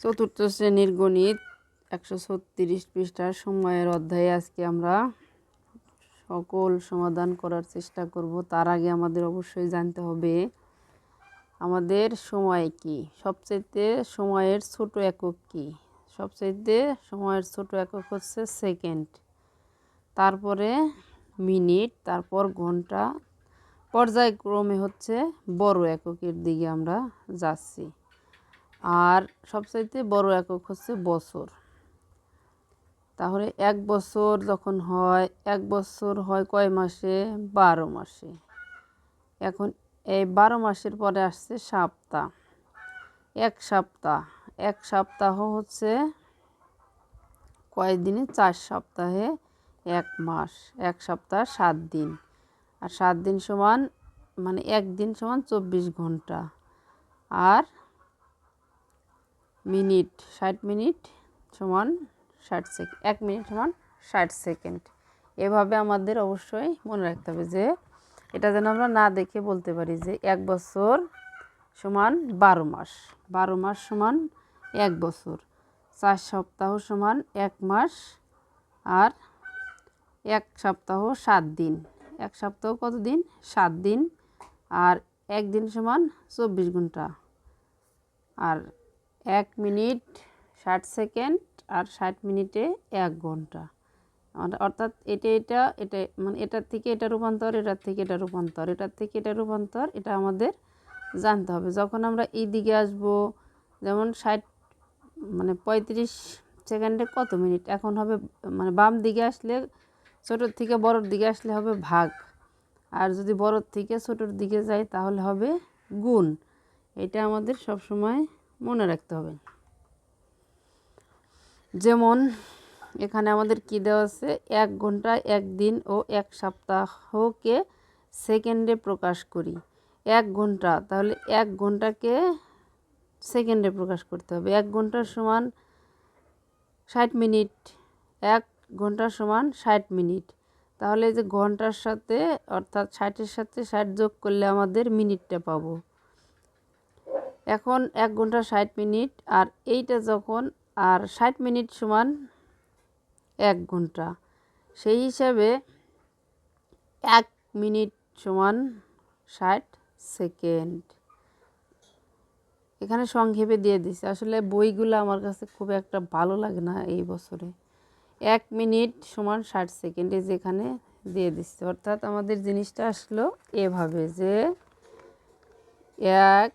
চতুর্থ শ্রেণীর গণিত 136 পৃষ্ঠার সময়ের অধ্যায়ে আজকে আমরা সকল সমাধান করার চেষ্টা করব। তার আগে আমাদের অবশ্যই জানতে হবে আমাদের সময় কি, সবচেয়ে সময়ের ছোট একক কি। সবচেয়ে সময়ের ছোট একক হচ্ছে সেকেন্ড, তারপরে মিনিট, তারপর ঘন্টা, পর্যায়ক্রমে হচ্ছে বড় এককের দিকে আমরা যাচ্ছি। আর সবচাইতে বড় একক হচ্ছে বছর। তাহলে এক বছর যখন হয়, এক বছর হয় কয় মাসে? 12 মাসে। এখন এই 12 মাসের পরে আসছে সপ্তাহ। এক সপ্তাহ হচ্ছে কয় দিনে? 4 সপ্তাহে 1 মাস। এক সপ্তাহ 7 দিন, আর 7 দিন সমান মানে একদিন সমান 24 ঘন্টা। আর মিনিট 60 মিনিট সমান 60 সেকেন্ড, 1 মিনিট সমান 60 সেকেন্ড। এভাবে আমাদের অবশ্যই মনে রাখতে হবে যে এটা যেন আমরা না দেখে বলতে পারি যে 1 বছর সমান 12 মাস, 12 মাস সমান 1 বছর, 4 সপ্তাহ সমান 1 মাস, আর 1 সপ্তাহ 7 দিন। 1 সপ্তাহ কত দিন? 7 দিন, আর 1 দিন সমান 24 ঘন্টা, আর 1 মিনিট 60 সেকেন্ড, আর 60 মিনিটে 1 ঘন্টা। অর্থাৎ এটা মানে এটার থেকে এটা রূপান্তর, এটার থেকে এটা রূপান্তর, এটার থেকে এটা রূপান্তর, এটা আমাদের জানতে হবে। যখন আমরা এই দিকে আসব, যেমন 60 মানে 35 সেকেন্ডে কত মিনিট, এখন হবে মানে বাম দিকে আসলে, ছোটোর থেকে বড়োর দিকে আসলে হবে ভাগ, আর যদি বড়োর থেকে ছোটোর দিকে যায় তাহলে হবে গুণ। এটা আমাদের সবসময় মনে রাখতে হবে। যেমন এখানে আমাদের কি দেওয়া আছে? 1 ঘন্টা, 1 দিন ও 1 সপ্তাহকে সেকেন্ডে প্রকাশ করি। 1 ঘন্টা, তাহলে 1 ঘন্টাকে সেকেন্ডে প্রকাশ করতে হবে। 1 ঘন্টা সমান 60 মিনিট, 1 ঘন্টা সমান 60 মিনিট। তাহলে যে ঘন্টার সাথে অর্থাৎ 60-এর সাথে 60 যোগ করলে আমাদের মিনিটটা পাবো। এখন 1 ঘন্টা 60 মিনিট, আর এইটা যখন, আর 60 মিনিট সমান 1 ঘন্টা, সেই হিসাবে 1 মিনিট সমান 60 সেকেন্ড। এখানে সংক্ষেপে দিয়ে দিছে, আসলে বইগুলো আমার কাছে খুব একটা ভালো লাগে না এই বছরে। 1 মিনিট সমান 60 সেকেন্ডে যেখানে দিয়ে দিচ্ছে, অর্থাৎ আমাদের জিনিসটা আসলো এভাবে যে 1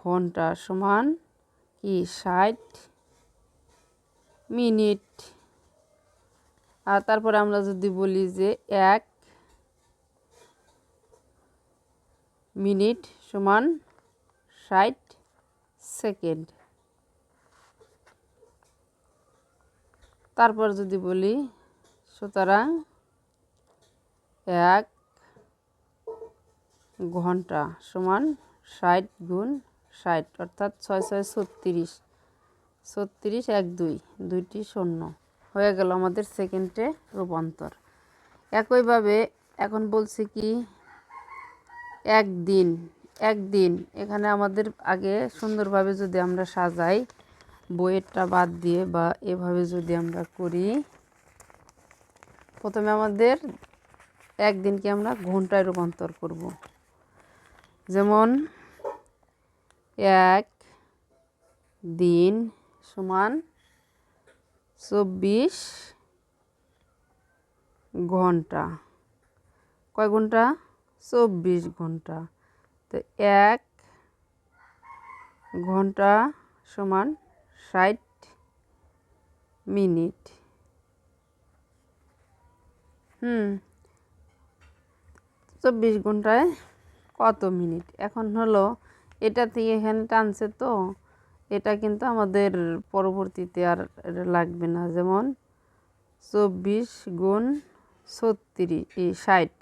ঘন্টা সমান কি 60 মিনিট। আর তারপরে আমরা যদি বলি যে 1 মিনিট সমান 60 সেকেন্ড, তারপর যদি বলি সুতরাং 1 ঘন্টা সমান 60 গুণ 60, অর্থাৎ 6 6 36, 36 1 2, দুইটি শূন্য হয়ে গেল আমাদের সেকেন্ডে রূপান্তর। একইভাবে এখন বলছি কি একদিন। একদিন এখানে আমাদের আগে সুন্দরভাবে যদি আমরা সাজাই, বইয়েরটা বাদ দিয়ে বা এভাবে যদি আমরা করি, প্রথমে আমাদের একদিনকে আমরা ঘন্টায় রূপান্তর করব। যেমন 1 দিন সমান 24 ঘন্টা। কয় ঘন্টা? 24 ঘন্টা। তো 1 ঘন্টা সমান 60 মিনিট। 24 ঘন্টায় কত মিনিট? এখন হলো এটা থেকে এখানে টানছে, তো এটা কিন্তু আমাদের পরবর্তীতে আর লাগবে না। যেমন 24 গুণ 36 60,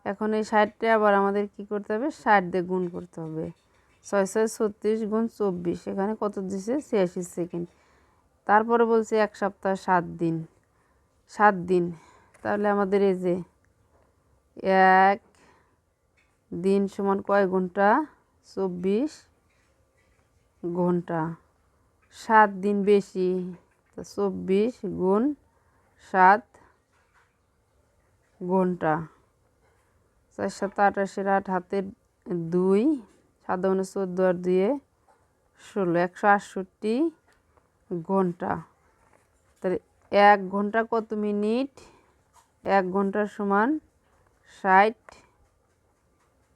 এখন এই 60টা আবার আমাদের কি করতে হবে? 60 দিয়ে গুণ করতে হবে। 6 6 36 গুণ 24, এখানে কত দিছে? 86 সেকেন্ড। তারপরে বলছে 1 সপ্তাহ 7 দিন, 7 দিন, তাহলে আমাদের এই যে 1 দিন সমান কয় ঘন্টা? 24 ঘন্টা। 7 দিন বেশি, তো 24 গুণ 7 ঘন্টা। 4 7 28 8 হাতে 2, 7 14 আর 2 16, 168 ঘন্টা। তাহলে 1 ঘন্টা কত মিনিট? 1 ঘন্টার সমান 60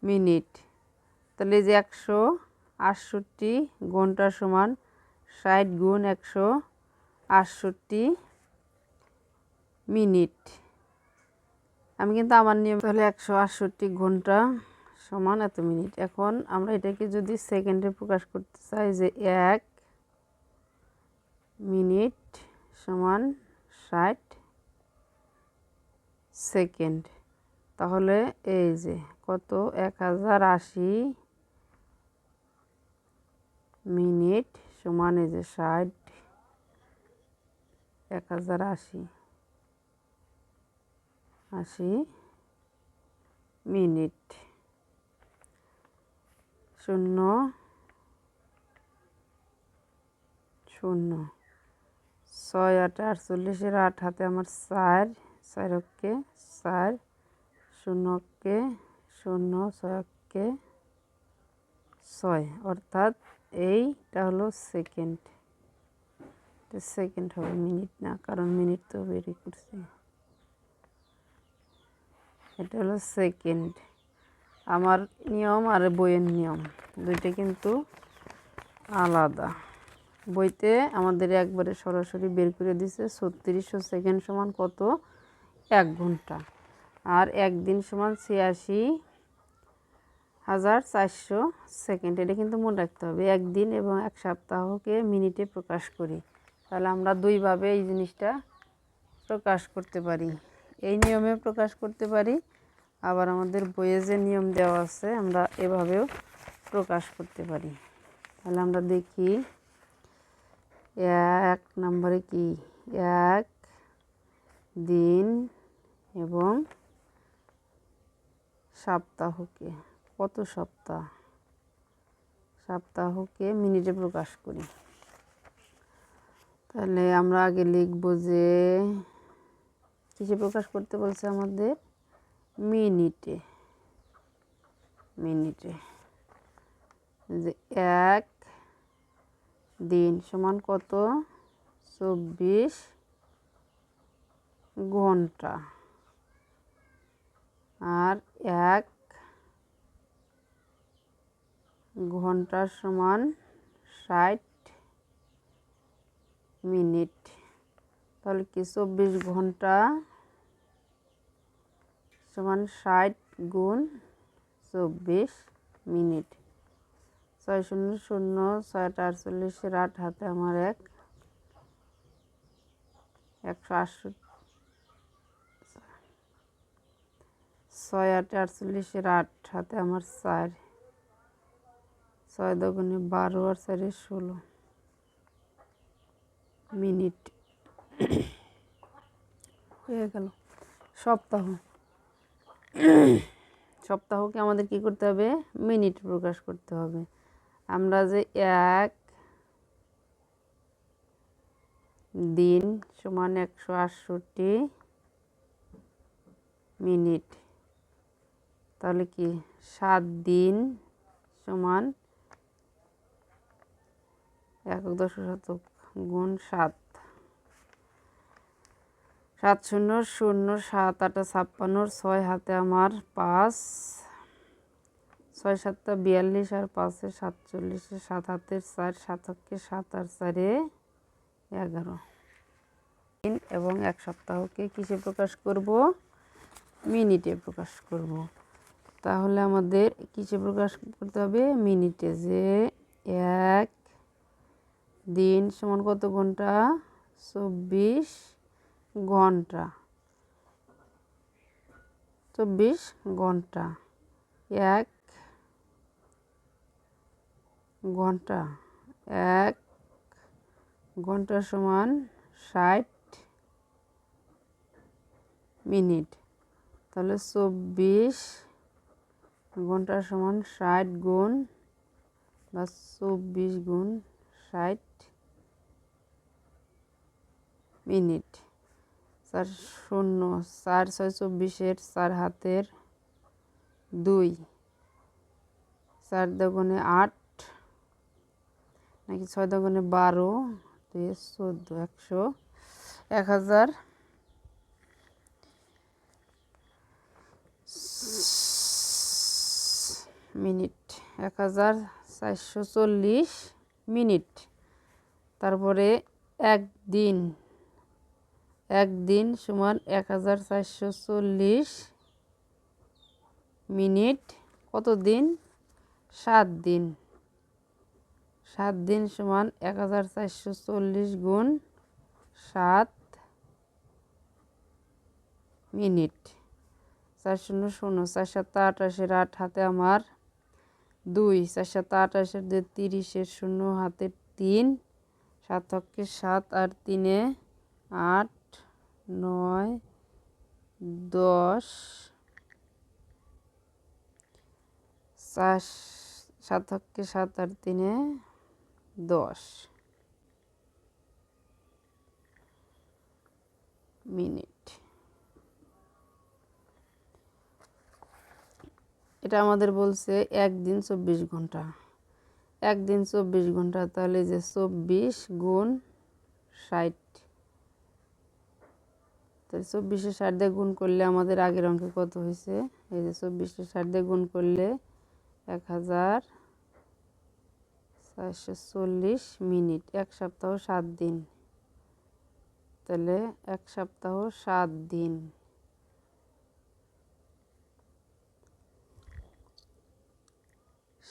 মিনিট। তাহলে এই যে 168 ঘন্টার সমান 60 গুণ 168 মিনিট। আমি কিন্তু আমার নিয়ম, তাহলে 168 ঘন্টা সমান এত মিনিট। এখন আমরা এটাকে যদি সেকেন্ডে প্রকাশ করতে চাই, যে 1 মিনিট সমান 60 সেকেন্ড, তাহলে এই যে কত, 1080 মিনিট সমান এই যে 60, 1080 মিনিট। 0 0 6 8 48 8 হাতে আমার 4, 4 অক্কে 4, 0 অক্কে 0, 6 অক্কে 6, অর্থাৎ এইটা হলো সেকেন্ড। সেকেন্ড হবে, মিনিট না, কারণ মিনিট তো বেরি করছি। এটা হলো সেকেন্ড। আমার নিয়ম আর বইয়ের নিয়ম দুইটা কিন্তু আলাদা। বইতে আমাদের একবারে সরাসরি বের করে দিছে 3600 সেকেন্ড সমান কত, 1 ঘন্টা। আর একদিন সমান 86,400 সেকেন্ড। এটা কিন্তু মনে রাখতে হবে। একদিন এবং এক সপ্তাহকে মিনিটে প্রকাশ করি, তাহলে আমরা দুইভাবে এই জিনিসটা প্রকাশ করতে পারি। এই নিয়মে প্রকাশ করতে পারি, আবার আমাদের বইয়ে যে নিয়ম দেওয়া আছে আমরা এভাবেও প্রকাশ করতে পারি। তাহলে আমরা দেখি 1 নম্বরে কি, 1 দিন এবং সপ্তাহকে, কত সপ্তাহ, সপ্তাহকে মিনিটে প্রকাশ করি। তাহলে আমরা আগে লিখব যে কিসে প্রকাশ করতে বলছে আমাদের, মিনিটে। মিনিটে যে 1 দিন সমান কত, 24 ঘন্টা। আর 1 ঘন্টা সমান 60 মিনিট। তাহলে কি 24 ঘন্টা সমান 60 গুণ 24 মিনিট। 6 0 0 6 48 8 হাতে আমার 1, 168, 6 8 48 8 হাতে আমার 4, 6 দুগুণে 12 আর 4 16 মিনিট হয়ে গেল। সপ্তাহ, সপ্তাহকে আমাদের কি করতে হবে, মিনিট প্রকাশ করতে হবে। আমরা যে 1 দিন সমান 168 মিনিট, তাহলে কি 7 দিন সমান 1 গুণ 7, 7 0 0 7 8 56, 6 হাতে আমার 5, 6 7 42 আর 5 47, 7 হাতে 4, 7 অক্কে 7 আর 4 11। দিন এবং এক সপ্তাহকে কিসে প্রকাশ করব, মিনিটে প্রকাশ করব। তাহলে আমাদের কিসে প্রকাশ করতে হবে, মিনিটে। যে 1 দিন সমান কত ঘন্টা, 24 ঘন্টা। 24 ঘন্টা। 1 ঘন্টা, 1 ঘন্টা সমান 60 মিনিট। তাহলে 24 ঘন্টা সমান 60 গুণ বা 24 গুণ 60 মিনিট। 4 শূন্য 4 6 24-এর 4 হাতের 2, 4 দুগুণে 8 নাকি 6 দুগুণে 12, 2 14, 1000 মিনিট, 1440 মিনিট। তারপরে একদিন, একদিন সমান 1440 মিনিট। কত দিন? 7 দিন। 7 দিন সমান 1440 গুণ 7 মিনিট। 4 শূন্য শূন্য 4 7 28-এর 8 হাতে আমার 2, 4 7 28-এর 2 30-এর 0 হাতে 3, 7 ছক্কে 7 আর 3-এ 8 9 10, 4 7 ছক্কে 7 আর 3-এ 10 মিনিট। এটা আমাদের বলছে একদিন 24 ঘন্টা। একদিন 24 ঘন্টা, তাহলে যে 24 গুণ 60, তাহলে 24-এ 60 দিয়ে গুণ করলে আমাদের আগের অঙ্কে কত হয়েছে? এই যে 24-এ 60 দিয়ে গুণ করলে 1440 মিনিট। 1 সপ্তাহ 7 দিন, তাহলে 1 সপ্তাহ 7 দিন।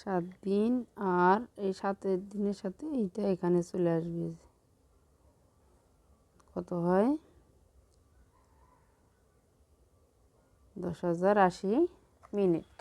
7 দিন, আর এই 7 দিনের সাথে এইটা এখানে চলে আসবে। কত হয়? 10,080 মিনিট।